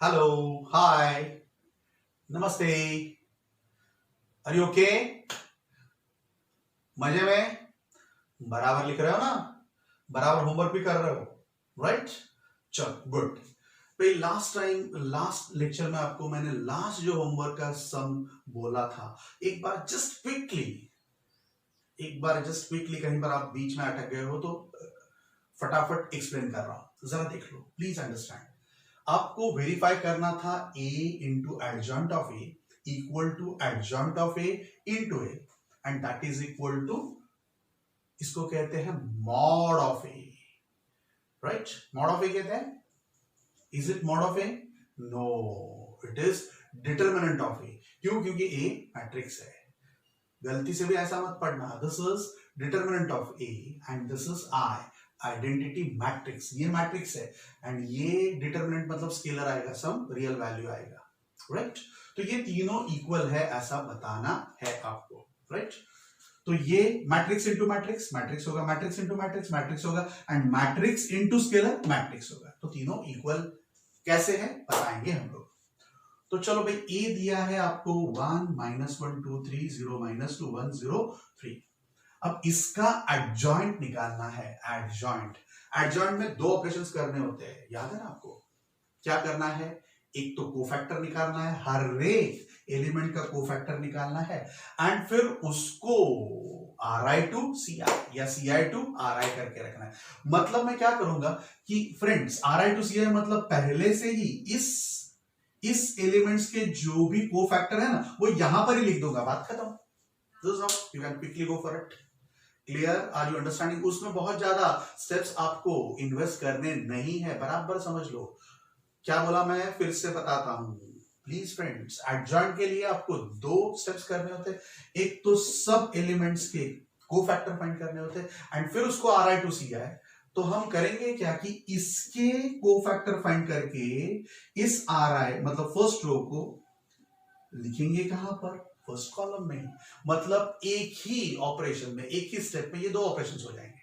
Hello, hi, नमस्ते। Are you okay? मजे में? बराबर लिख रहे हो ना? बराबर होमवर्क भी कर रहे हो, राइट? चलो, गुड। भाई लास्ट लेक्चर में आपको मैंने लास्ट जो होमवर्क का सम बोला था, एक बार जस्ट क्विकली कहीं पर आप बीच में अटक गए हो तो फटाफट एक्सप्लेन कर रहा हूं, जरा देख लो, प्लीज अंडरस्टैंड। आपको वेरीफाई करना था a into adjoint of A equal to adjoint of A into A, and that is equal to, इसको कहते हैं mod of A, right? Mod of A कहते हैं। Is it mod of A? No, it is determinant of A. क्यों? क्योंकि ए matrix है। गलती से भी ऐसा मत पढ़ना। This is determinant of A and this is I, identity matrix. ये मैट्रिक्स है एंड ये डिटर्मिनेंट मतलब स्केलर आएगा, सम रियल वैल्यू आएगा, राइट? तो ये तीनों इक्वल है ऐसा बताना है आपको, राइट? तो ये मैट्रिक्स इंटू मैट्रिक्स, मैट्रिक्स होगा, मैट्रिक्स इंटू मैट्रिक्स, मैट्रिक्स होगा, and matrix into scalar, matrix होगा। तो तीनों इक्वल कैसे है बताएंगे हम लोग। तो चलो भाई, ए दिया है आपको 1 -1 2 3 0 -2 1 0 3। अब इसका एडजॉइंट निकालना है। एडजॉइंट में दो ऑपरेशंस करने होते हैं, याद है ना आपको? क्या करना है? एक तो कोफैक्टर निकालना है, हर एक एलिमेंट का कोफैक्टर निकालना है, एंड फिर उसको Ri टू Ci या Ci टू Ri करके रखना है। मतलब मैं क्या करूंगा कि फ्रेंड्स, Ri टू Ci मतलब पहले से ही इस एलिमेंट्स के जो भी कोफैक्टर है ना, वो यहां पर ही लिख दूंगा, बात खत्म। You can quickly go for it. Clear? Are you understanding? उसमें बहुत ज्यादा स्टेप्स आपको इन्वेस्ट करने नहीं है, बराबर समझ लो। क्या बोला मैं? फिर से बताता हूं प्लीज फ्रेंड्स। एडजॉइंट के लिए आपको दो स्टेप्स करने होते हैं। एक तो सब एलिमेंट्स के कोफैक्टर फाइंड करने होते हैं, एंड फिर उसको Ri टू Ci। तो हम करेंगे क्या कि इसके कोफैक्टर फाइंड करके इस Ri मतलब फर्स्ट रो को लिखेंगे कहां पर? फर्स्ट कॉलम में। मतलब एक ही ऑपरेशन में, एक ही स्टेप में ये दो ऑपरेशंस हो जाएंगे।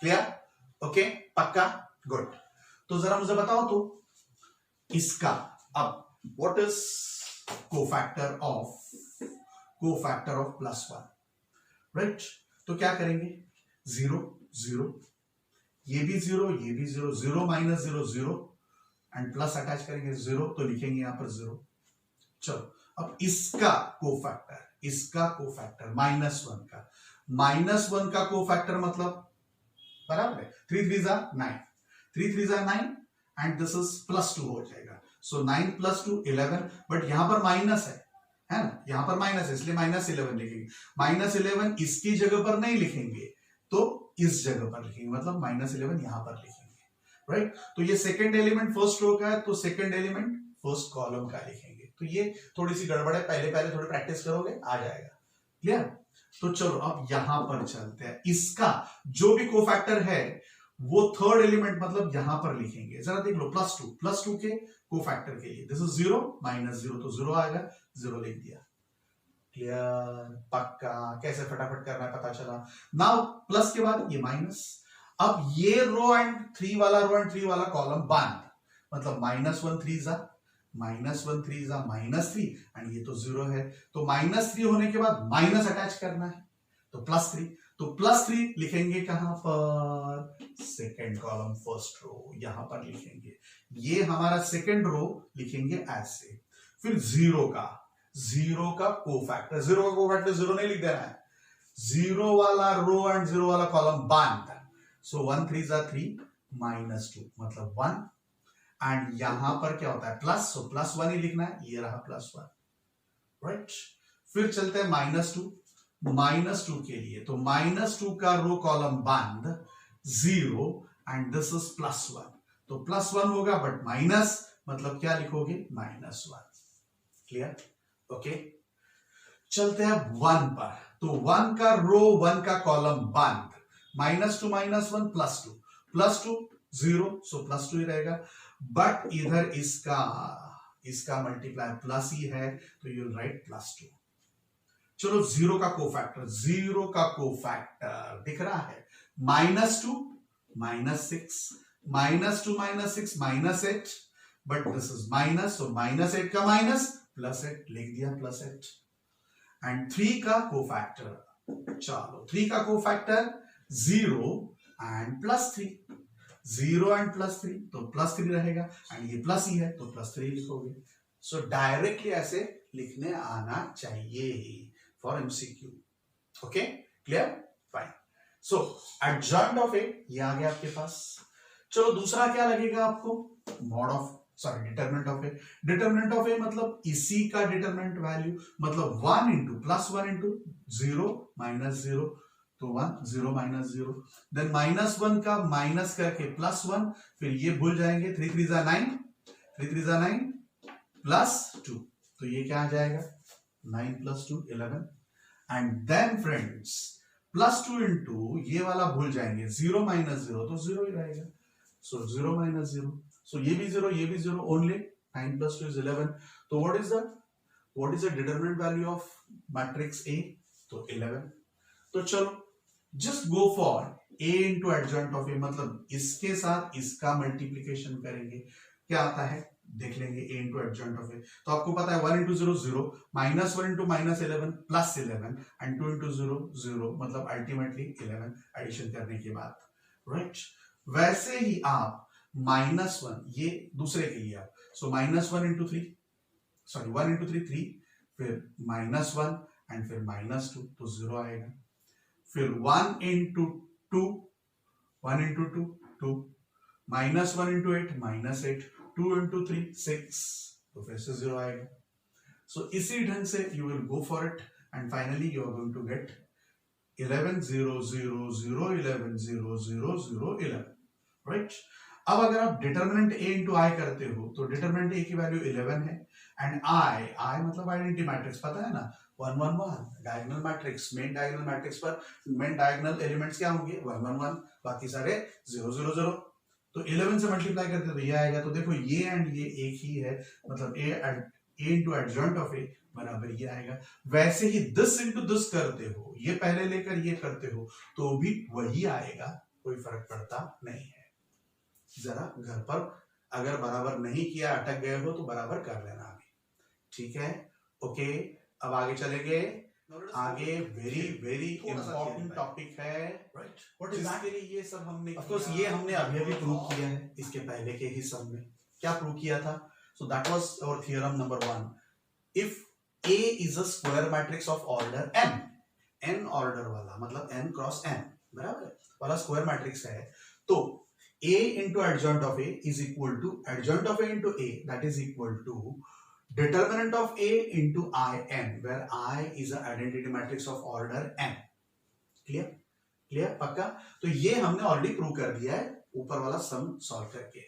क्लियर? ओके, पक्का? गुड। तो जरा मुझे बताओ तो इसका अब what is cofactor of +1, right? तो क्या करेंगे? 0 0, ये भी 0, ये भी 0, 0 -0 0, एंड प्लस अटैच करेंगे 0, तो लिखेंगे यहां पर 0। चलो, अब इसका कोफैक्टर -1 का कोफैक्टर मतलब बराबर है 3 3 9, 3 3 9, एंड दिस इज +2 हो जाएगा। सो 9 + 2 11, बट यहां पर माइनस है ना? यहां पर माइनस है, इसलिए -11 लिखेंगे। -11 इसकी जगह पर नहीं लिखेंगे, तो इस जगह पर लिखेंगे, मतलब -11 यहां पर लिखेंगे, राइट? तो ये सेकंड एलिमेंट फर्स्ट रो का है, तो सेकंड एलिमेंट फर्स्ट कॉलम का लिखेंगे। तो ये थोड़ी सी गड़बड़ है, पहले थोड़ी प्रैक्टिस करोगे आ जाएगा। क्लियर? तो चलो अब यहां पर चलते हैं। इसका जो भी कोफैक्टर है वो थर्ड एलिमेंट मतलब यहां पर लिखेंगे। जरा देख लो, +2 के कोफैक्टर के लिए दिस इज 0 -0, तो 0 आएगा, 0 लिख दिया। क्लियर? पक्का? कैसे फटाफट करना है पता चला। नाउ प्लस के बाद ये माइनस। अब ये रो एंड 3 वाला कॉलम बंद, मतलब -1 3 -3 एंड ये तो 0 है, तो -3 होने के बाद माइनस अटैच करना है, तो +3। तो +3 लिखेंगे कहां पर? सेकेंड कॉलम फर्स्ट रो, यहां पर लिखेंगे। ये हमारा सेकेंड रो लिखेंगे ऐसे। फिर 0 का कोफैक्टर 0 नहीं लिख देना है। 0 वाला रो एंड 0 वाला कॉलम बंद, सो 1 3 3 -2 मतलब 1, एंड यहां पर क्या होता है? प्लस, सो +1 ही लिखना है, ये रहा +1, राइट? फिर चलते हैं -2 के लिए, तो -2 का रो कॉलम बंद, 0, एंड दिस इज +1, तो +1 होगा बट माइनस, मतलब क्या लिखोगे? -1। क्लियर? ओके, चलते हैं 1 पर। तो 1 का रो 1 का कॉलम बंद, -2 -1 +2 0, सो +2 ही रहेगा, बट इधर इसका मल्टीप्लाई प्लस ही है, तो यू राइट +2। चलो 0 का कोफैक्टर दिख रहा है, -2 -6 -2 -6 -8 बट दिस इज माइनस, तो -8 का माइनस +8 लिख दिया +8। एंड 3 का कोफैक्टर, चलो 3 का कोफैक्टर 0 एंड +3, 0 एंड +3 तो +3 रहेगा, एंड ये प्लस ही है तो +3 लिखोगे। सो डायरेक्टली ऐसे लिखने आना चाहिए for MCQ. Okay, clear, fine. So adjoint of A ये आ गया आपके पास। चलो दूसरा क्या लगेगा आपको, mod of sorry determinant of A. Determinant of A मतलब इसी का डिटरमिनेंट वैल्यू, मतलब 1 इंटू +1 इंटू 0 -0, तो 1 0 -0, देन -1 का माइनस करके +1, फिर ये भूल जाएंगे, 3 3 जा 9, 3 3 जा 9 +2, तो ये क्या आ जाएगा 9 + 2 11। एंड देन फ्रेंड्स +2 इंटू ये वाला भूल जाएंगे, 0 -0 तो 0 ही रहेगा, सो 0 -0, सो ये भी 0 ये भी 0, ओनली 9 + 2 is 11। तो what is the determinant value of matrix A, तो 11। तो चलो just go for A into adjoint of A, मतलब इसके साथ इसका मल्टीप्लीकेशन करेंगे, क्या आता है देख लेंगे। A into adjoint of A, तो आपको पता है 1 इंटू 0 0, -1 इंटू -11 +11, एंड 2 इंटू 0 0, मतलब अल्टीमेटली 11 एडिशन करने के बाद, राइट। वैसे ही आप -1 ये दूसरे के लिए आप, सो -1 इंटू 3 सॉरी 1 इंटू 3 3, फिर -1 एंड फिर -2 तो 0 आएगा, फिर 1 इंटू 2 1 इंटू 2 2, -1 इंटू 8 -8, 2 इंटू 3 6, तो फिर से 0 आएगा। सो इसी ढंग से you will go for it, and finally you are going to get 11 0 0 0 11 0 0 0 11, right. अब अगर आप डिटरमिनेंट A इंटू आई करते हो, तो डिटरमिनेंट A की वैल्यू 11 है, एंड आई मतलब आइडेंटिटी मैट्रिक्स, पता है ना 1 1 1 diagonal matrix, main diagonal matrix पर मेन डायगोनल एलिमेंट्स क्या होंगे 1 1 1, बाकी सारे 0 0 0, तो 11 से मल्टीप्लाई करते हो तो ये आएगा। तो देखो ये एंड ये एक ही है, मतलब A into adjoint of A बराबर ये आएगा। वैसे ही दिस इंटू दिस करते हो, ये पहले लेकर ये करते हो तो भी वही आएगा, कोई फर्क पड़ता नहीं है। जरा घर पर अगर बराबर नहीं किया, अटक गए हो तो बराबर कर लेना अभी, ठीक है। ओके, अब आगे चलेंगे। आगे वेरी वेरी इंपॉर्टेंट टॉपिक है, राइट। What is that? ये सब हमने ऑफ कोर्स ये हमने अभी प्रूव किया है, इसके पहले के ही सब में क्या प्रूव किया था। So that was our theorem number 1। If A is a square matrix of order n, n order वाला मतलब n क्रॉस n बराबर वाला स्क्वायर मैट्रिक्स है, तो A into adjoint of A is equal to adjoint of A into A, that is equal to determinant of A into In, where I is an identity matrix of order n। Clear clear पक्का? तो ये हमने already prove कर दिया है ऊपर वाला sum solve करके।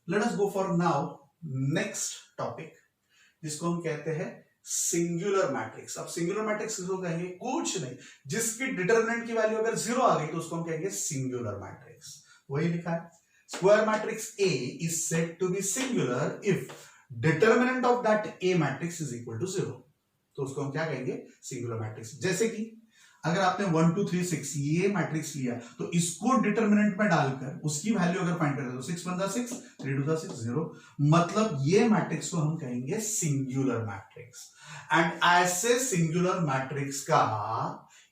Let us go for now next topic, जिसको हम कहते हैं सिंगुलर मैट्रिक्स। अब सिंगुलर मैट्रिक्स किसको कहेंगे? कुछ नहीं, जिसकी डिटरमिनेंट की वैल्यू अगर 0 आ गई तो उसको हम कहेंगे सिंगुलर मैट्रिक्स। वही लिखा है, square matrix A is said to be singular if determinant of that A matrix is equal to 0, तो उसको हम क्या कहेंगे? Singular matrix. जैसे कि अगर आपने 1 2 3 6 ये मैट्रिक्स लिया, तो इसको डिटरमिनेंट में डालकर उसकी वैल्यू अगर फाइंड करें तो 6 1 6 3 2 6 0, मतलब ये मैट्रिक्स को हम कहेंगे सिंगुलर मैट्रिक्स। एंड ऐसे सिंगुलर मैट्रिक्स का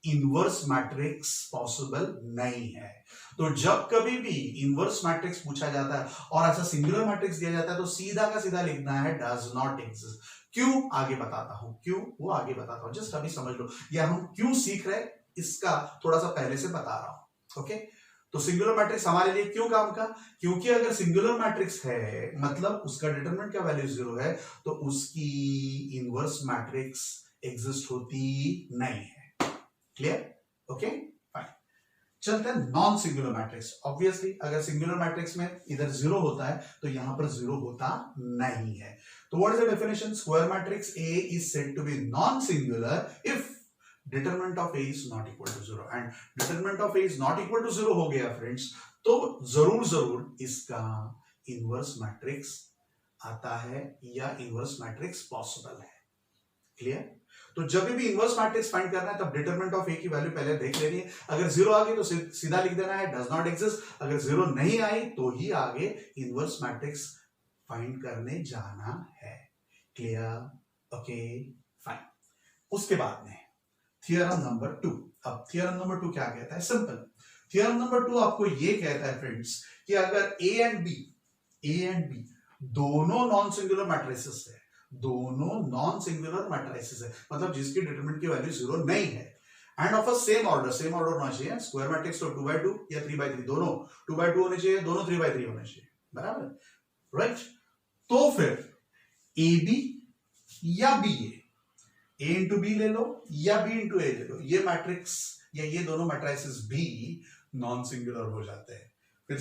इनवर्स मैट्रिक्स पॉसिबल नहीं है। तो जब कभी भी इनवर्स मैट्रिक्स पूछा जाता है और ऐसा सिंगुलर मैट्रिक्स दिया जाता है, तो सीधा का सीधा लिखना है डज नॉट एग्जिस्ट। क्यों? आगे बताता हूं क्यों, वो आगे बताता हूं, जस्ट अभी समझ लो, या हम क्यों सीख रहे हैं इसका थोड़ा सा पहले से बता रहा हूं। ओके, तो सिंगुलर मैट्रिक्स हमारे लिए क्यों काम का? क्योंकि अगर सिंगुलर मैट्रिक्स है मतलब उसका डिटरमिनेंट का वैल्यू 0 है, तो उसकी इनवर्स मैट्रिक्स एग्जिस्ट होती नहीं है। क्लियर? Okay fine. चलते हैं नॉन सिंगुलर मैट्रिक्स। ऑब्वियसली अगर सिंगुलर मैट्रिक्स में इधर 0 होता है तो यहां पर 0 होता नहीं है। तो what is the definition? Square matrix A is said to be non-singular if determinant of A is not equal to 0, and determinant of A is not equal to 0 हो गया फ्रेंड्स, तो जरूर इसका इनवर्स मैट्रिक्स आता है या inverse matrix possible है। Clear? तो जब भी इनवर्स मैट्रिक्स फाइंड करना है तब डिटरमिनेंट ऑफ ए की वैल्यू पहले देख लेनी है। अगर 0 आ गई तो सीधा लिख देना है डज नॉट एग्जिस्ट, अगर 0 नहीं आई तो ही आगे इनवर्स मैट्रिक्स फाइंड करने जाना है। क्लियर? Okay fine. उसके बाद में थियरम नंबर 2। अब थियरम नंबर 2 क्या कहता है? सिंपल। थियरम नंबर 2 आपको ये कहता है फ्रेंड्स कि अगर ए एंड बी दोनों नॉन सिंगुलर मैट्रिसेस है, दोनों नॉन सिंगुलर मैट्रिसेस है, मतलब जिसकी डिटरमिनेंट की वैल्यू 0 नहीं है, end of a same order होना चाहिए। स्क्वायर मैट्रिक्स तो 2x2 या 3x3, दोनों 2x2 होने चाहिए, दोनों 3x3 होने चाहिए, बराबर, राइट? तो फिर ए बी या बी ए इंटू बी ले लो या बी इंटू ए ले लो, ये मैट्रिक्स या ये दोनों मैट्रिसेस भी नॉन सिंगुलर हो जाते हैं। फिर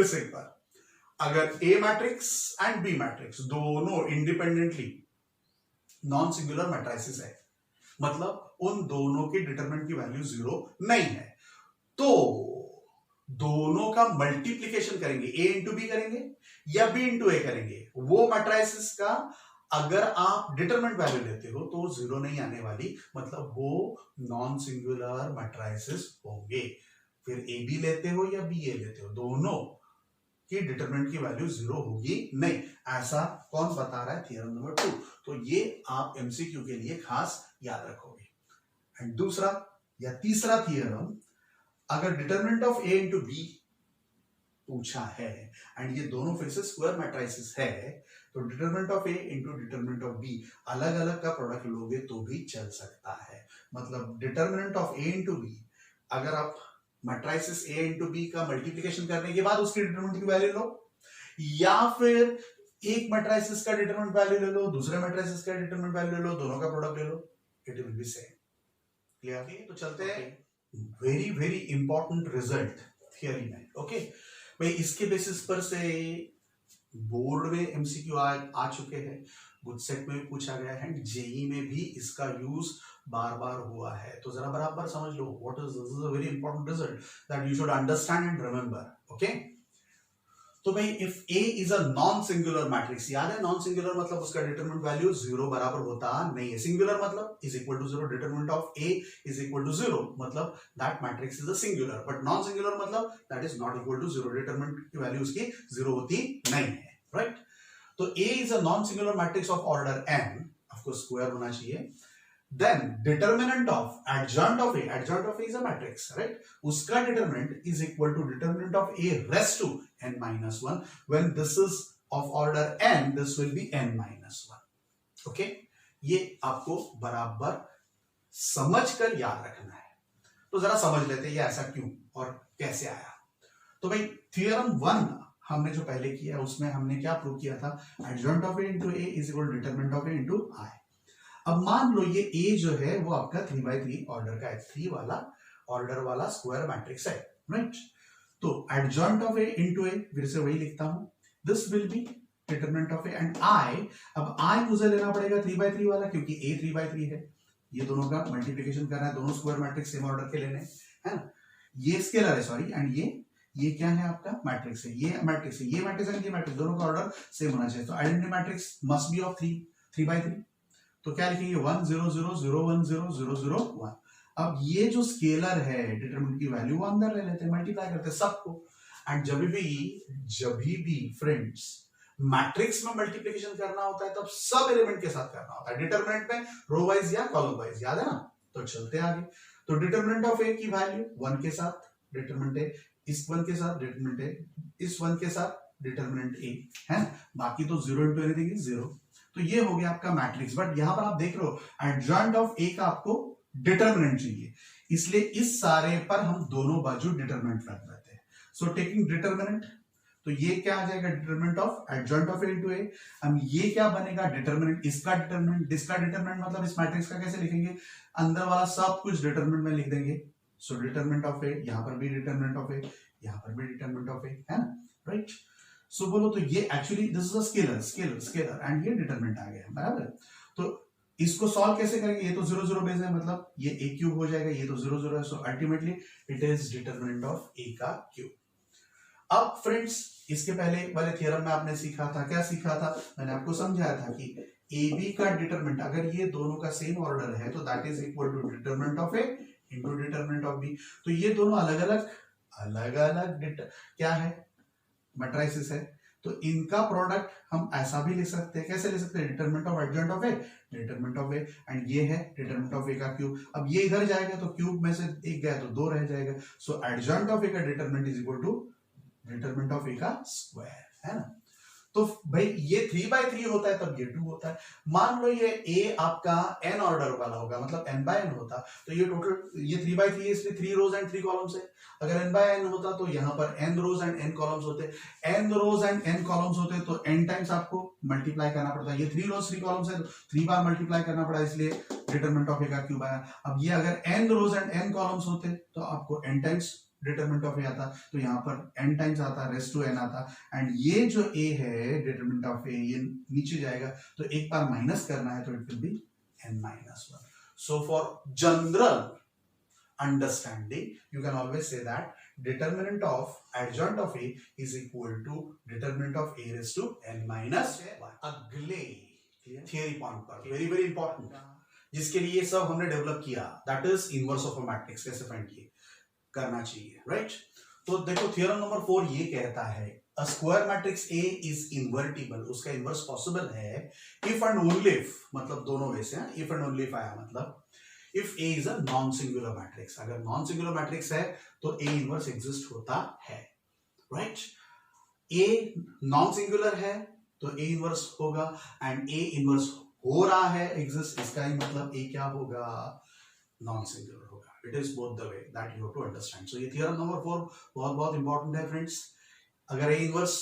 से एक बार, अगर ए मैट्रिक्स एंड बी मैट्रिक्स दोनों इंडिपेंडेंटली नॉन सिंगुलर मैट्रिसेस है, मतलब उन दोनों की डिटरमिनेंट की वैल्यू 0 नहीं है, तो दोनों का मल्टीप्लीकेशन करेंगे, ए इंटू बी करेंगे या बी इंटू ए करेंगे, वो मैट्रिसेस का अगर आप डिटरमिनेंट वैल्यू लेते हो तो 0 नहीं आने वाली, मतलब वो नॉन सिंगुलर मैट्रिसेस होंगे। फिर ए बी लेते हो या बी ए लेते हो, दोनों की डिटरमिनेंट की वैल्यू 0 होगी नहीं। ऐसा कौन बता रहा है? Theorem number 2। तो ये आप एमसीक्यू के लिए खास याद रखोगे। एंड दूसरा या तीसरा थियरम, अगर determinant of A into B पूछा है एंड ये दोनों फिर से स्क्वायर मैट्रिसेस है, तो determinant of A into determinant of B अलग अलग का प्रोडक्ट लोगे तो भी चल सकता है। मतलब determinant of A into B, अगर आप मैट्रिसेस ए इंटू बी का मल्टीप्लिकेशन करने के बाद उसकी डिटरमिनेंट की वैल्यू लो, या फिर एक मैट्रिसेस का डिटरमिनेंट वैल्यू ले लो, दूसरे मैट्रिसेस का डिटरमिनेंट वैल्यू ले लो, दोनों का प्रोडक्ट ले लो, it will be same. Clear? तो चलते हैं very very important result theory में। ओके भाई, इसके बेसिस पर से बोर्ड में एमसीक्यू आ चुके हैं, गुडसेट में भी पूछा गया है, जेई में भी इसका यूज बार बार हुआ है, तो जरा बराबर समझ लो what is this is a very important result that you should understand and remember. Okay, तो भाई if A is a non singular matrix, याद है नॉन सिंगुलर मतलब उसका डिटरमिनेंट वैल्यू 0 बराबर होता नहीं है। सिंगुलर मतलब is equal to 0, determinant of A is equal to 0, मतलब that matrix is a singular. But non singular मतलब that is not equal to 0, determinant की वैल्यू उसकी 0 होती नहीं है, राइट? तो A is a non singular matrix of order n, of course square होना चाहिए। Then determinant of adjoint of A is a matrix, right? उसका determinant is equal to determinant of A raised to n minus 1. When this is of order n, this will be n minus 1. Okay? ये आपको बराबर समझकर याद रखना है। तो जरा समझ लेते हैं ये ऐसा क्यों और कैसे आया। तो भाई थियरम 1 हमने जो पहले किया उसमें हमने क्या प्रूव किया था? adjoint of A into A is equal to determinant of A into I. अब मान लो ये A जो है वो आपका 3x3 ऑर्डर का है, 3 वाला ऑर्डर वाला स्क्वायर मैट्रिक्स है, राइट? तो adjoint of A into A, फिर से वही लिखता हूं, this will be determinant of A and I। अब I मुझे लेना पड़ेगा 3x3 वाला, क्योंकि A 3x3 है, ये दोनों का मल्टीप्लिकेशन करना है, दोनों स्क्वायर मैट्रिक्स सेम ऑर्डर के लेने है ना। ये स्केलर है सॉरी, एंड ये क्या है आपका? मैट्रिक्स है, ये मैट्रिक्स है, ये मैट्रिक्स एंड ये मैट्रिक्स, दोनों का ऑर्डर सेम होना चाहिए। तो identity matrix must be of 3x3। तो क्या लिखेंगे? 1 0 0 0 1 0 0 0 1। अब ये जो स्केलर है डिटरमिनेंट की वैल्यू वो अंदर ले लेते हैं, मल्टीप्लाई करते हैं सबको। एंड जब भी फ्रेंड्स मैट्रिक्स में मल्टीप्लिकेशन करना होता है तब सब एलिमेंट के साथ करना होता है, डिटरमिनेंट में रो वाइज या कॉलम वाइज, याद है ना? तो चलते आगे। तो डिटरमिनेंट ऑफ ए की वैल्यू 1 के साथ डिटरमिनेंट ए, इस 1 के साथ डिटरमिनेंट ए, इस 1 के साथ डिटरमिनेंट ए, है ना? बाकी तो 0 इंटू एनीथिंग इज 0। तो ये हो गया आपका मैट्रिक्स। बट यहां पर आप देख रहे हो एडजॉइंट ऑफ ए का आपको डिटरमिनेंट चाहिए, इसलिए इस सारे पर हम दोनों बाजू डिटरमिनेंट रख देते हैं। सो टेकिंग डिटरमिनेंट, तो ये क्या आ जाएगा? Determinant of adjoint of A into A. अब ये क्या बनेगा? डिटरमिनेंट, इसका डिटरमिनेंट, इसका डिटरमिनेंट, मतलब इस मैट्रिक्स का कैसे लिखेंगे? अंदर वाला सब कुछ डिटरमिनेंट में लिख देंगे। सो डिटरमिनेंट ऑफ ए, यहां पर भी डिटरमिनेंट ऑफ ए, यहां पर भी डिटरमिनेंट ऑफ ए, है ना, राइट? सो बोलो तो ये actually this is a scalar and ये डिटरमिनेंट आ गया, बराबर? तो इसको सॉल्व कैसे करेंगे? ये तो 0 0 बेस है, मतलब ये a क्यूब हो जाएगा, ये तो 0 0 है, so ultimately it is determinant of a का क्यूब। अब फ्रेंड्स इसके पहले वाले थ्योरम में आपने सीखा था, क्या सीखा था? मैंने आपको समझाया था कि ए बी का डिटरमिनेंट अगर ये दोनों का सेम ऑर्डर है तो that is equal to determinant of A into determinant of B. तो ये दोनों अलग अलग क्या है? मैट्रिसेस है, तो इनका प्रोडक्ट हम ऐसा भी लिख सकते हैं, कैसे लिख सकते हैं, determinant of adjoint of A, determinant of A, and ये है डिटरमिनेंट ऑफ ए का क्यूब। अब ये इधर जाएगा तो क्यूब में से एक गया तो 2 रह जाएगा, सो एडजॉइंट ऑफ ए का determinant is equal to determinant of A का स्क्वायर, है ना। तो भाई ये 3/3 होता है तब ये 2 होता है। मान लो ये a आपका n ऑर्डर वाला होगा, मतलब n/n होता, तो ये टोटल ये 3/3 है, इसलिए 3 रोज एंड 3 कॉलम्स है। अगर n/n होता तो यहाँ पर n rows and n columns होते, n rows and n columns होते तो n टाइम्स आपको मल्टीप्लाई करना पड़ता है। ये 3 रोज 3 कॉलम्स है तो 3 बार मल्टीप्लाई करना पड़ा, इसलिए डिटरमिनेंट ऑफ ए का क्यूब आया। अब ये अगर n rows and n columns होते तो आपको n times determinant of A आता, तो यहाँ पर n टाइम्स आता, रेस्ट टू n आता, एंड ये जो a है डिटरमिनेंट ऑफ ए ये नीचे जाएगा, तो एक बार माइनस करना है तो it will be n-1। So for general understanding you can always say that determinant of adjoint of a is equal to determinant of a raised to n-1। अगले theory point पर वेरी वेरी इंपॉर्टेंट, जिसके लिए सब हमने develop किया, that is inverse of a matrix कैसे find किए करना चाहिए, राइट। तो देखो थ्योरम नंबर 4 ये कहता है अ square matrix A is invertible, उसका इन्वर्स पॉसिबल है इफ एंड ओनली इफ, मतलब दोनों वे से, इफ एंड ओनली इफ आया मतलब if A is a non singular matrix. अगर नॉन सिंगुलर मैट्रिक्स है तो A इन्वर्स एग्जिस्ट होता है, राइट। A नॉन सिंगुलर है तो A इन्वर्स होगा, एंड A इन्वर्स हो रहा है एग्जिस्ट, इसका ही मतलब A क्या होगा, नॉन सिंगुलर होगा। It is both the way that you have to understand. So ये थ्योरम नंबर 4 बहुत बहुत इंपॉर्टेंट है फ्रेंड्स। अगर A इनवर्स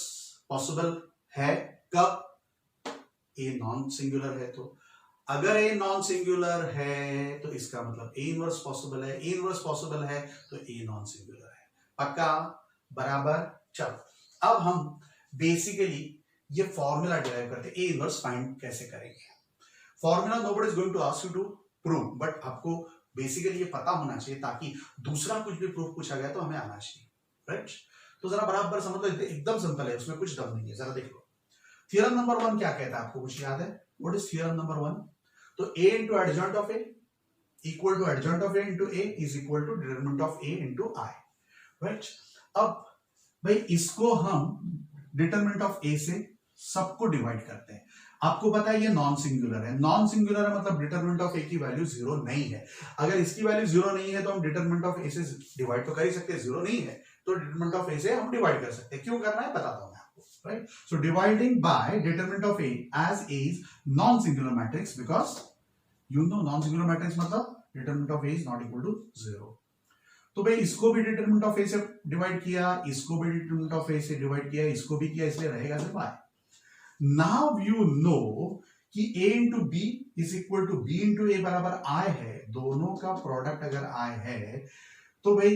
पॉसिबल है कब, A नॉन सिंगुलर है तो, अगर A नॉन सिंगुलर है तो इसका मतलब A इनवर्स पॉसिबल है, A इनवर्स पॉसिबल है तो A नॉन सिंगुलर है। पक्का, बराबर। चलो अब हम बेसिकली ये फॉर्मूला डिराइव करते हैं, A इनवर्स फाइंड कैसे करेंगे। Formula nobody is going to ask you to prove, but आपको बेसिकली ये पता होना चाहिए ताकि दूसरा कुछ भी प्रूफ पूछा गया तो हमें आना चाहिए, राइट। तो जरा बराबर समझ लो, एकदम सिंपल है, उसमें कुछ दम नहीं है, जरा देख लो। थ्योरम नंबर 1 क्या कहता है, आपको कुछ याद है, व्हाट इज थ्योरम नंबर 1? तो a into adjoint of a equal to adjoint of a into a is equal to determinant of a into I, right। अब भाई इसको हम डिटरमिनेंट ऑफ a से सबको डिवाइड करते हैं। आपको पता है ये नॉन सिंगुलर है, नॉन सिंगुलर है मतलब डिटरमिनेंट ऑफ a की वैल्यू 0 नहीं है। अगर इसकी वैल्यू 0 नहीं है तो हम डिटरमिनेंट ऑफ a से डिवाइड तो कर ही सकते हैं, 0 नहीं है तो डिटरमिनेंट ऑफ a से हम डिवाइड कर सकते हैं। क्यों करना है बताता हूं मैं आपको, right. So dividing by determinant of a as a is non singular matrix, because you know non singular matrix मतलब determinant of a is not equal to 0। तो भाई इसको भी डिटरमिनेंट ऑफ a से डिवाइड किया, इसको भी डिटरमिनेंट ऑफ a से डिवाइड किया, इसको भी किया, इसलिए रहेगा सिर्फ i। Now you know कि a into b is equal to b into a बराबर i है, दोनों का प्रोडक्ट अगर i है तो भाई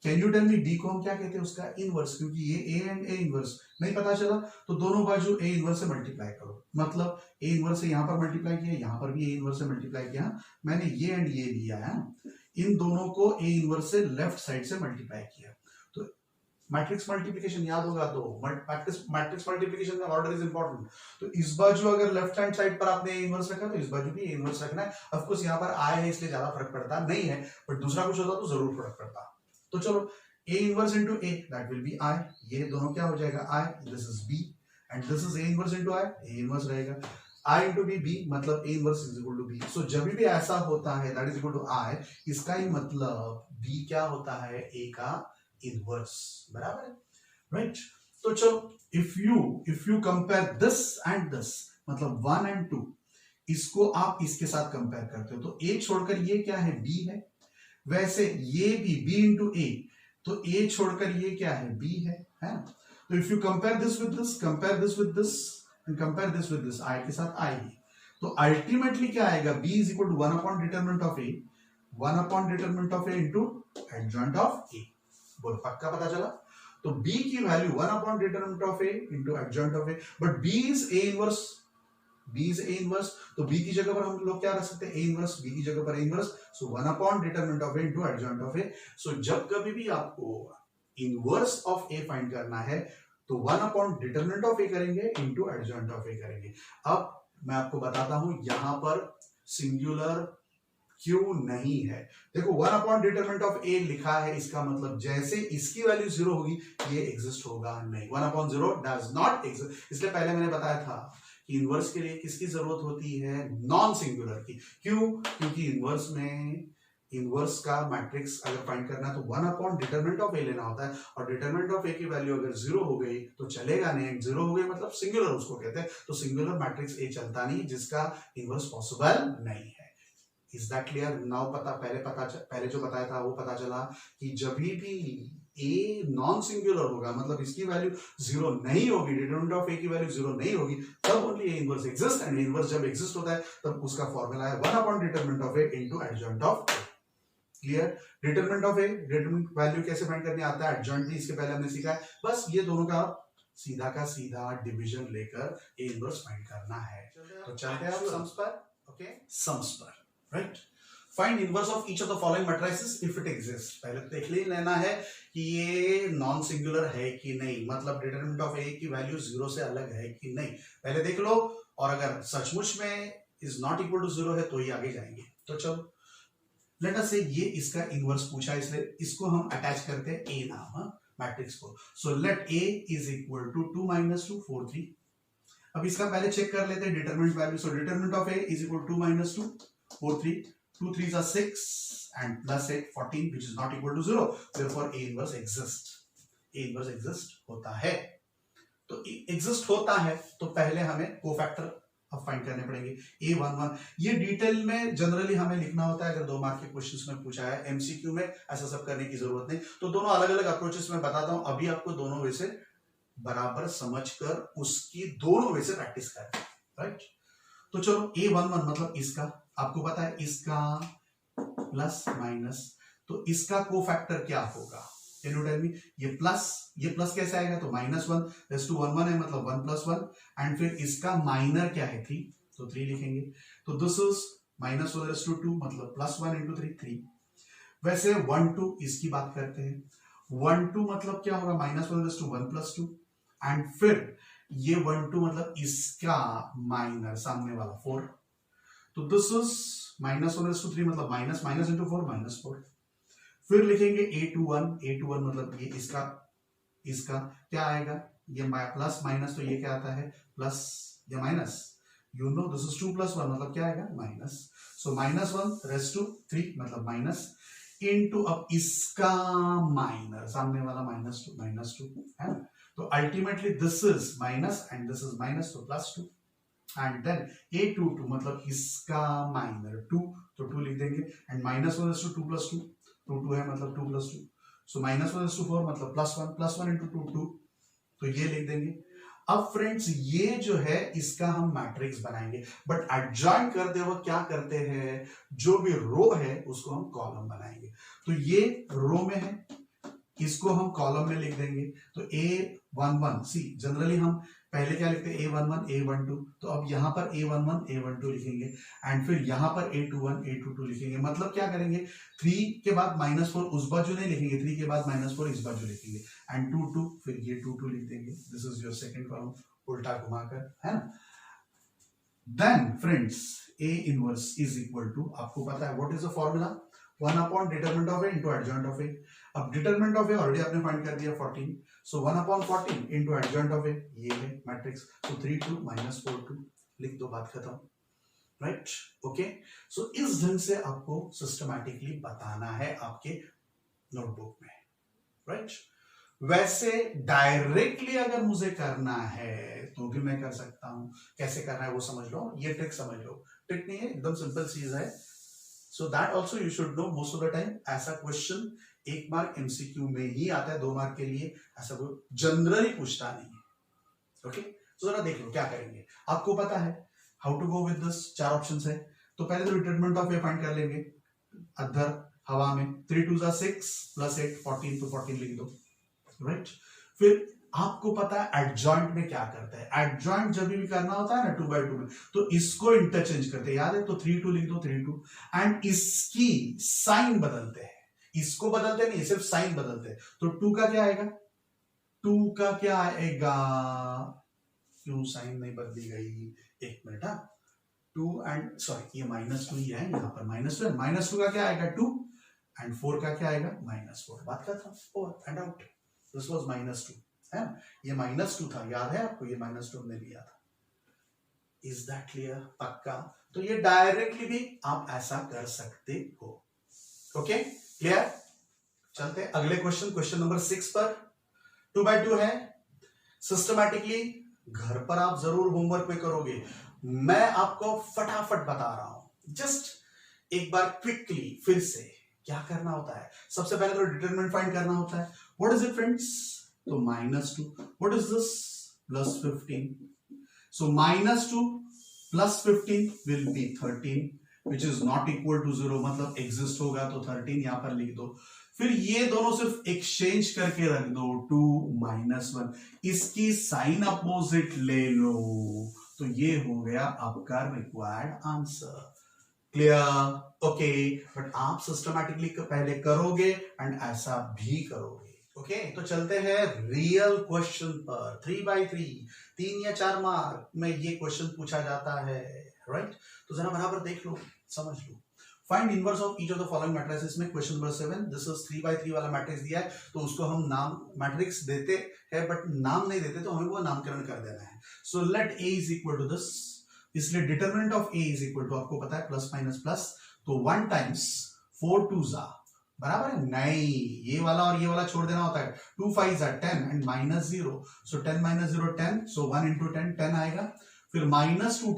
can you tell me b को हम क्या कहते हैं, उसका इनवर्स, क्योंकि ये a एंड a इनवर्स नहीं पता चला तो दोनों बाजू a इनवर्स से मल्टीप्लाई करो, मतलब a इनवर्स से यहां पर मल्टीप्लाई किया, यहां पर भी a इनवर्स से मल्टीप्लाई किया, मैंने ये एंड ये लिया है, इन दोनों को a इनवर्स से लेफ्ट साइड से मल्टीप्लाई किया। तो मैट्रिक्स मल्टीप्लिकेशन याद होगा तो मैट्रिक्स मल्टीप्लिकेशन का ऑर्डर इज इंपॉर्टेंट। तो इस बाजू अगर लेफ्ट हैंड साइड पर आपने a इनवर्स रखा तो इस बाजू भी a इनवर्स रखना है। ऑफ कोर्स यहाँ पर i है इसलिए ज्यादा फर्क पड़ता नहीं है, बट दूसरा कुछ होता तो जरूर फर्क पड़ता। तो चलो a inverse into a that will be i, ये दोनों क्या हो जाएगा i, this is b and this is a inverse into i, a inverse रहेगा i इनटू b, b मतलब a inverse is equal to b। So जब भी ऐसा होता है that is equal to i, इसका ही मतलब b क्या होता है, a का इनवर्स, बराबर है, राइट। तो चलो if you compare this and this, मतलब 1 एंड 2, इसको आप इसके साथ कंपेयर करते हो तो a छोड़कर ये क्या है, b है, वैसे ये भी b इंटू a, तो a छोड़कर ये क्या है, b है ना। तो if you compare this with this, compare this with this and compare this with this, i के साथ i ही, तो अल्टीमेटली क्या आएगा, b is equal to 1 upon determinant of a, 1 upon determinant of a into adjoint of a। बोलो पक्का पता चला। तो b की value 1 upon determinant of a into adjoint of a, but b is a inverse, b is a inverse, तो b की जगह पर हम लोग क्या रख सकते हैं, a इनवर्स, b की जगह पर a inverse, so 1 upon determinant of a into adjoint of a। सो जब कभी भी आपको इनवर्स ऑफ a फाइंड करना है तो 1 अपॉन डिटरमिनेंट ऑफ a करेंगे इनटू एडजॉइंट ऑफ a करेंगे। अब मैं आपको बताता हूं यहां पर सिंगुलर क्यों नहीं है? देखो 1/डिटरमिनेंट ऑफ ए लिखा है, इसका मतलब जैसे इसकी वैल्यू 0 होगी ये एग्जिस्ट होगा नहीं। 1/0 डज नॉट एग्जिस्ट। इसलिए पहले मैंने बताया था कि इनवर्स के लिए किसकी जरूरत होती है? नॉन सिंगुलर की। क्यों? क्योंकि इनवर्स में इनवर्स का मैट्रिक्स अगर फाइंड करना है तो 1/डिटरमिनेंट ऑफ ए लेना होता है, और डिटरमिनेंट ऑफ ए की वैल्यू अगर 0 हो गई तो चलेगा नहीं। 0 हो गई मतलब सिंगुलर उसको कहते हैं, तो सिंगुलर मैट्रिक्स ए चलता नहीं जिसका इनवर्स पॉसिबल नहीं है। Is that clear? नाउ पहले जो बताया था वो पता चला कि जब भी ए नॉन सिंगुलर होगा मतलब इसकी वैल्यू 0 नहीं होगी, डिटरमिनेंट ऑफ ए की वैल्यू 0 नहीं होगी, तब only A inverse exist. And inverse जब एग्जिस्ट होता है तब उसका फॉर्मूला है one by determinant of A into adjoint of A. Clear? Determinant of A, determinant value कैसे फाइंड करने आता है? एडजॉइंटली, इसके पहले हमने सीखा है। बस ये दोनों का सीधा का सीधा डिवीजन लेकर ए इनवर्स फाइंड करना है। तो चलते हैं अब सम्स पर। ओके, सम्स पर, right? Find inverse of each of the following matrices if it exist. पहले तो देख लेना है कि ये नॉन सिंगुलर है कि नहीं, मतलब डिटरमिनेंट ऑफ ए की वैल्यू 0 से अलग है कि नहीं, पहले देख लो। और अगर सचमुच में इज नॉट इक्वल टू 0 है तो ही आगे जाएंगे। तो चलो लेट अस से ये इसका इनवर्स पूछा, इसलिए इसको हम अटैच करते हैं ए नाम मैट्रिक्स को। So let A is equal to 2 - 2 4 3। अब इसका पहले चेक कर लेते हैं determinant value. So determinant of A is equal to 2 - 2 4 3, 2 3s are 6 and plus 8 14, which is not equal to 0, therefore a inverse exists। a inverse exist होता है। तो exist होता है तो पहले हमें कोफैक्टर अब फाइंड करने पड़ेंगे। A11 ये डिटेल में जनरली हमें लिखना होता है अगर 2 मार्क के क्वेश्चंस में पूछा है। एमसीक्यू में ऐसा सब करने की जरूरत नहीं। तो दोनों अलग अलग अप्रोचेस में बताता हूं, अभी आपको दोनों वे से बराबर समझकर उसकी दोनों वे से प्रैक्टिस करना, राइट? तो चलो A11 मतलब इसका, आपको पता है इसका प्लस माइनस, तो इसका कोफैक्टर क्या होगा? Can you tell me? ये प्लस कैसे आएगा? तो -1 रेज़ टू 1 1 है मतलब 1 + 1, एंड फिर इसका माइनर क्या है? 3, तो 3 लिखेंगे। तो दिस इज -1 रेज़ टू 2 मतलब +1 × 3 3। वैसे 1 2 इसकी बात करते हैं। 1 2 मतलब क्या होगा? -1 रेज़ टू 1 + 2, एंड फिर ये 1 2 मतलब इसका माइनर सामने वाला 4। तो दिस इज -1 रेज़ टू 3 मतलब माइनस × 4 -4। फिर लिखेंगे A21 मतलब ये इसका क्या आएगा? ये प्लस माइनस, तो ये क्या आता है? प्लस या minus? You know this is 2 + 1 मतलब क्या आएगा? माइनस। सो -1 रेज़ टू 3 मतलब माइनस इनटू अब इसका माइनर सामने वाला -2 है ना। तो ultimately this is minus and this is minus, तो +2, एंड देन A22 मतलब इसका माइनर 2, तो 2 लिख देंगे, एंड -1 रेज़ टू 2 + 2, 2 2 है मतलब 2 + 2, सो -1 रेज़ टू 4 मतलब +1 × 2 2, तो ये लिख देंगे। अब फ्रेंड्स ये जो है इसका हम मैट्रिक्स बनाएंगे, बट एडजॉइन करते वक्त क्या करते हैं? जो भी रो है उसको हम कॉलम बनाएंगे। तो ये रो में है, इसको हम कॉलम में लिख देंगे। तो A11 सी जनरली हम पहले क्या लिखते हैं? A11 A12, तो अब यहां पर A11 A12 लिखेंगे, एंड फिर यहां पर A21 A22 लिखेंगे। मतलब क्या करेंगे? 3 के बाद -4 उस बाजू नहीं लिखेंगे, 3 के बाद -4 इस बाजू लिखेंगे, एंड 2 2 फिर ये 2 2 लिख देंगे। This is your second column, उल्टा घुमाकर, है ना। Then friends A inverse is equal to, आपको पता है what is the formula? One by determinant of A into adjoint of A। अब डिटरमिनेंट ऑफ A ऑलरेडी आपने फाइंड कर दिया 14, so 1/14 into adjoint of A, ये है मैट्रिक्स। तो 3 2 -4 2 लिख दो, बात खत्म, राइट? ओके, सो इस ढंग से आपको सिस्टमैटिकली बताना है आपके नोटबुक में, राइट? वैसे डायरेक्टली अगर मुझे करना है तो भी मैं कर सकता हूं। कैसे करना है वो समझ लो, ये ट्रिक समझ लो। ट्रिक नहीं है, एकदम सिंपल चीज है। So that also you should know. Most of the time ऐसा क्वेश्चन 1 मार्क एमसीक्यू में ही आता है, 2 मार्क के लिए ऐसा कोई जनरली पूछता नहीं है। ओके, तो जरा देख लो क्या करेंगे। आपको पता है how to go with this, 4 options है। तो पहले तो डिटरमिनेंट ऑफ ए फाइंड कर लेंगे, अद्धर हवा में। 3 2 6 + 8 14, तो 14 लिख दो, राइट? फिर आपको पता है एडजॉइंट में क्या करता है? एडजॉइंट जब भी करना होता है ना 2/2 में, तो इसको इंटरचेंज करते हैं, याद है? तो 3 2 लिख दो, 3 2, एंड इसकी साइन बदलते हैं। इसको बदलते नहीं, सिर्फ साइन बदलते हैं। तो 2 का क्या आएगा? 2 का क्या आएगा? क्यों साइन नहीं बदली गई? 1 मिनट। 2 एंड सॉरी ये -2 ही है, यहाँ पर -2 है, -2 का क्या आएगा 2 एंड 4 का क्या आएगा -4, बात खत्म, over and out. This was -2 है ना, ये -2 था, याद है आपको, ये -2 हमने लिया था। Is that clear? पक्का? तो ये डायरेक्टली भी आप ऐसा कर सकते हो। Okay clear? चलते अगले क्वेश्चन, क्वेश्चन नंबर 6 पर 2x2 है। सिस्टमैटिकली घर पर आप जरूर होमवर्क में करोगे, मैं आपको फटाफट बता रहा हूं, जस्ट एक बार क्विकली फिर से क्या करना होता है। सबसे पहले तो डिटरमिनेंट फाइंड करना होता है। What is it friends? तो -2, what is this? +15, so -2 + 15 will be 13 which is not equal to 0, मतलब एग्जिस्ट होगा तो 13 यहां पर लिख दो। फिर ये दोनों सिर्फ एक्सचेंज करके रख दो, 2 -1, इसकी साइन अपोजिट ले लो, तो ये हो गया आपका required answer. Clear? Okay, but आप सिस्टमैटिकली पहले करोगे एंड ऐसा भी करोगे। ओके तो चलते हैं रियल क्वेश्चन पर। 3x3, 3 या 4 मार्क में ये क्वेश्चन पूछा जाता है, राइट? तो जरा बराबर देख लो, समझ लो। Find inverse of each of the following matrices में question number 7, this is 3x3 वाला मैट्रिक्स दिया है, तो उसको हम नाम मैट्रिक्स देते हैं बट नाम नहीं देते, तो हमें वो नामकरण कर देना है। So let a is equal to this, इसलिए determinant of a is equal to, आपको पता है प्लस माइनस प्लस, तो 1 टाइम्स 4 2 जा, बराबर है? नहीं, ये वाला और ये वाला छोड़ देना होता है। 2 5 are 10 and -0, so 10 - 0 10, so 1 into 10 10 आएगा। फिर -2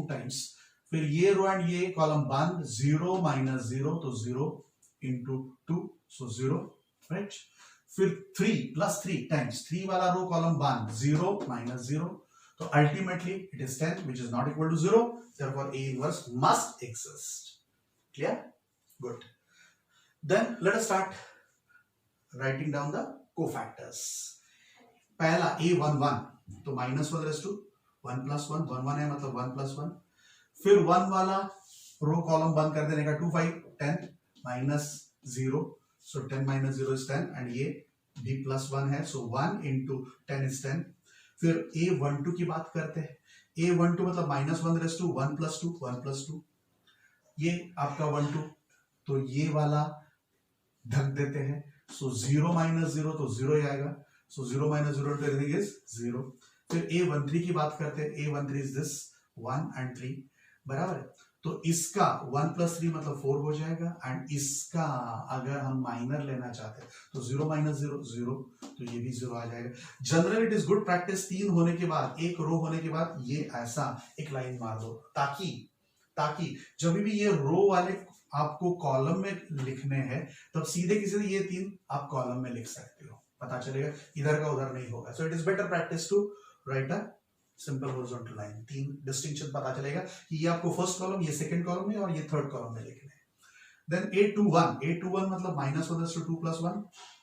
टाइम्स, फिर ये रो एंड ये कॉलम बंद, 0 - 0 तो 0 into 2, so 0, राइट? फिर 3 + 3 टाइम्स, 3 वाला रो कॉलम बंद, 0 - 0, तो ultimately it is 10 which is not equal to 0, therefore A inverse must exist. Clear? Good. Then let us start writing down the cofactors. पहला A11, तो -1 raise to 1 + 1, 1 1 है मतलब 1 + 1, फिर 1 वाला रो कॉलम बंद कर देने का, 2 5 10 -0, so 10 - 0 is 10 एंड ये भी +1 है, so 1 into 10 is 10। फिर A12 की बात करते हैं। A12 मतलब -1 रेज़ टू 1 + 2, 1 + 2, ये आपका 12, तो ये वाला ढक देते हैं, सो 0 - 0 तो 0 ही आएगा, सो 0 - 0 into everything is 0। फिर A13 की बात करते हैं। A13 is this 1 and 3, बराबर है? तो इसका 1 + 3 मतलब 4 हो जाएगा, एंड इसका अगर हम माइनर लेना चाहते हैं तो 0 - 0 0, तो ये भी 0 आ जाएगा। Generally it is good practice, 3 होने के बाद, एक रो होने के बाद ये ऐसा एक लाइन मार दो, ताकि जब भी ये रो वाले आपको कॉलम में लिखने हैं तब सीधे किसी ये 3 आप कॉलम में लिख सकते हो, पता चलेगा इधर का उधर नहीं होगा। So it is better practice to write a simple horizontal line. 3 distinction पता चलेगा कि ये आपको फर्स्ट कॉलम, ये सेकंड कॉलम में और ये थर्ड कॉलम में लिखने हैं। देन A21 मतलब -1 रेज़ टू 2 + 1,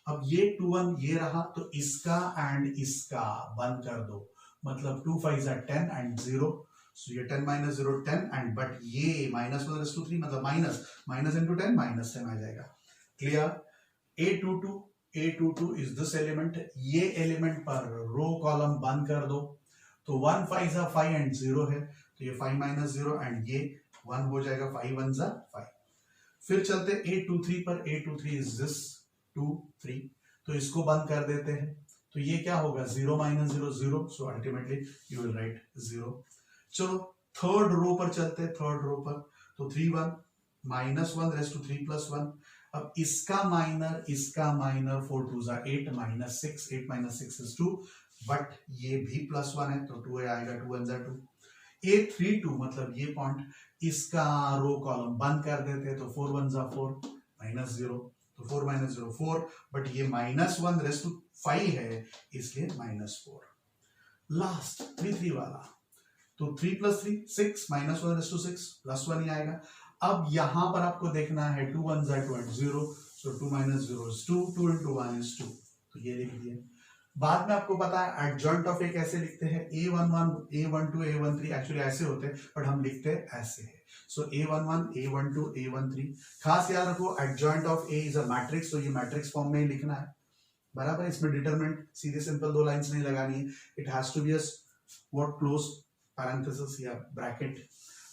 अब ये 21 ये रहा, तो इसका एंड इसका बंद कर दो, मतलब 2 5 are 10 and 0, so ये 10 - 0 10 एंड बट ये -1 रेज़ टू 3 मतलब माइनस into 10 -10 आ जाएगा। Clear? A22 is this element, ये एलिमेंट पर रो कॉलम बंद कर दो, तो 1 5 are 5 एंड 0 है, तो ये 5 - 0 एंड ये 1 हो जाएगा, 5 1 are 5। फिर चलते A23 पर। A23 इज दिस 2 3, तो इसको बंद कर देते हैं, तो ये क्या होगा, 0 - 0 0, so ultimately you will write 0। चलो थर्ड रो पर चलते हैं। थर्ड रो पर तो 3 1 -1 रेज़ टू 3 + 1, अब इसका माइनर 4 2 are 8 -6, 8 - 6 is 2, बट ये भी +1 है, तो 2 आएगा, 2 1 are 2। A32 मतलब ये पॉइंट, इसका रो कॉलम बंद कर देते हैं, तो 4 1 are 4 -0, तो 4 - 0 4, बट ये -1 रेज़ टू 5 है, इसलिए -4। लास्ट 3 3 वाला, तो 3 + 3 6 -1 रेज़ टू 6 +1 ही आएगा। अब यहां पर आपको देखना है 2 1 are 2 and 0, so 2 - 0 is 2, 2 into 1 is 2, तो ये लिख दिया। बाद में आपको पता है एडजॉइंट ऑफ ए कैसे लिखते हैं, A11 A12 A13 एक्चुअली ऐसे होते हैं, बट हम लिखते हैं ऐसे है। सो A11 A12 A13, खास याद रखो adjoint of A is a matrix, तो ये मैट्रिक्स फॉर्म में ही लिखना है, बराबर। इसमें डिटरमिनेंट सीधे सिंपल 2 लाइंस नहीं लगानी है, it has to be a what close parenthesis या ब्रैकेट।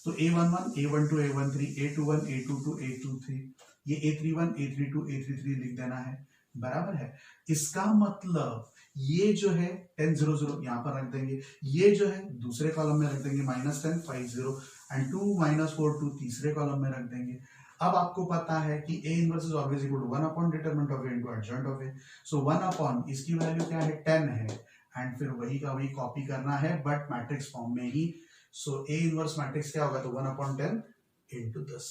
तो A11 A12 A13 A21 A22 A23 ये A31 A32 A33 लिख देना है, बराबर है। इसका मतलब ये जो है 10 0 0 यहां पर रख देंगे, ये जो है दूसरे कॉलम में रख देंगे -10 5 0 एंड 2 -4 2 तीसरे कॉलम में रख देंगे। अब आपको पता है कि A inverse is always equal to 1 upon determinant of A into adjoint of A। So 1 upon इसकी वैल्यू क्या है 10 है एंड फिर वही का वही कॉपी करना है बट मैट्रिक्स फॉर्म में ही। सो A इनवर्स मैट्रिक्स क्या होगा तो 1 अपॉन 10 इनटू 10।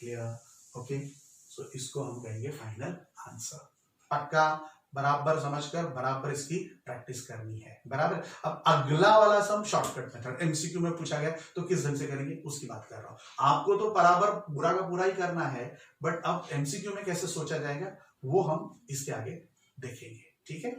क्लियर? ओके, सो इसको हम कहेंगे फाइनल आंसर। पक्का? बराबर समझकर बराबर इसकी प्रैक्टिस करनी है, बराबर। अब अगला वाला सम शॉर्टकट मेथड एमसीक्यू में पूछा गया तो किस ढंग से करेंगे उसकी बात कर रहा हूं। आपको तो बराबर पूरा का पूरा ही करना है बट अब एमसीक्यू में कैसे सोचा जाएगा वो हम इसके आगे देखेंगे, ठीक है।